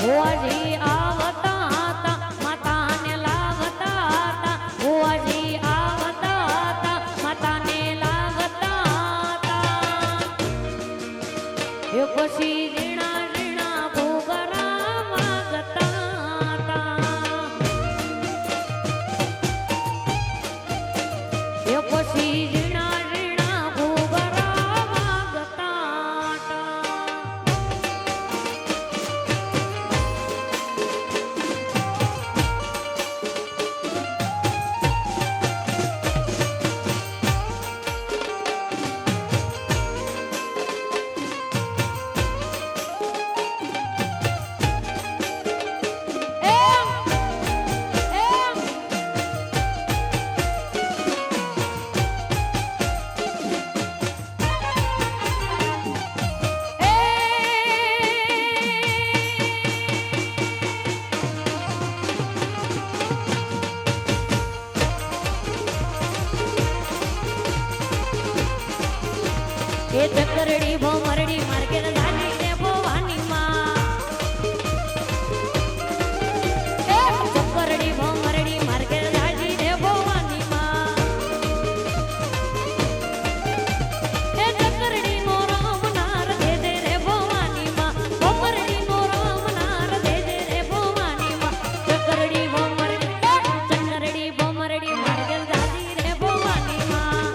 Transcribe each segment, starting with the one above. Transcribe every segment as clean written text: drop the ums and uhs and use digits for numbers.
ભુવાજી આવતા હતા માતાને લાગતા હતા ભુવાજી આવતા હતા માતાને લાગતા હતા એ પછી રીણા રીણા ભૂગરા માગતા હતા એ પછી રીણા રીણા ભૂગરા માગતા હતા એ ચકરડી ભમરડી માર્કેટ ધાની ને ભવાની માં એ ચકરડી ભમરડી માર્કેટ ધાની ને ભવાની માં એ ચકરડી નો રામ નાર દે દે રે ભવાની માં ભમરડી નો રામ નાર દે દે રે ભવાની માં ચકરડી ભમરડી માર્કેટ ધાની રે ભવાની માં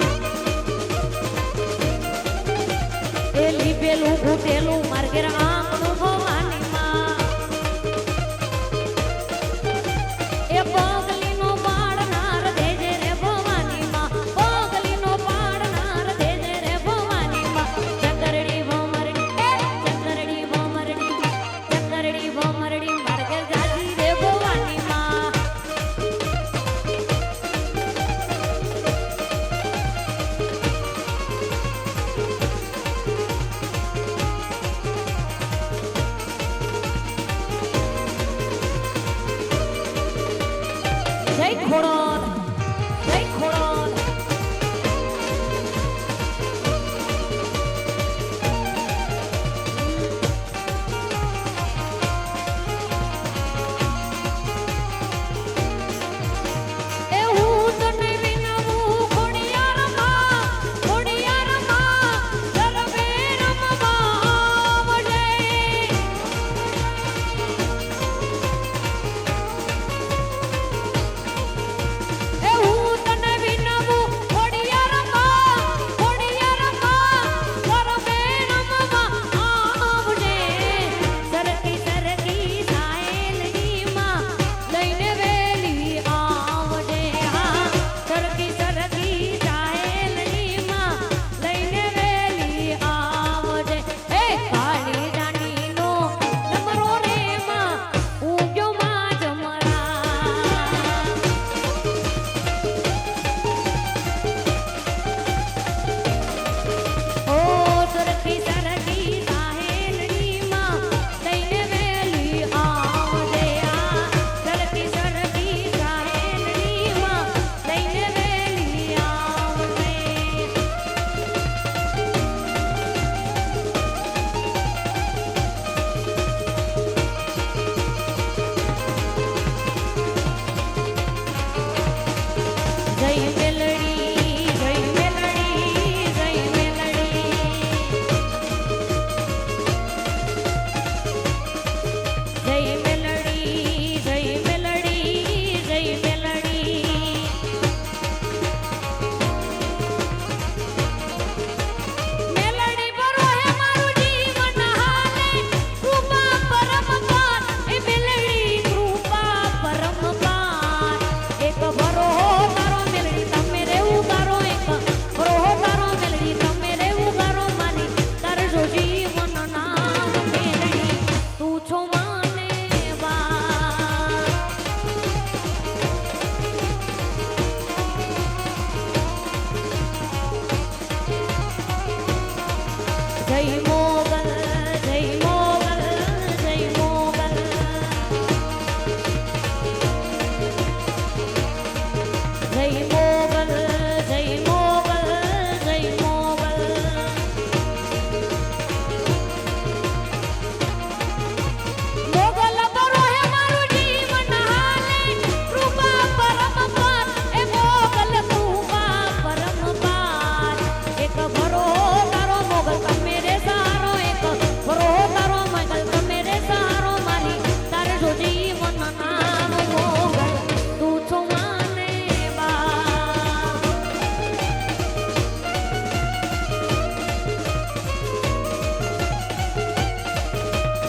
લીપેલું ઘૂટેલું માર્ગેર આંગણું ભવાની માં એ પગલીનો પાડનાર દેજે રે ભવાની માં પગલીનો પાડનાર દેજે રે ભવાની માં ચકરડી ભમરડી માર્ગેર જાજી રે ભવાની માં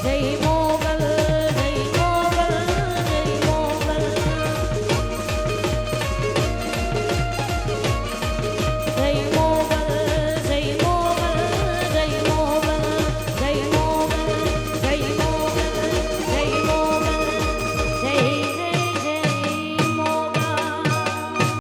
જય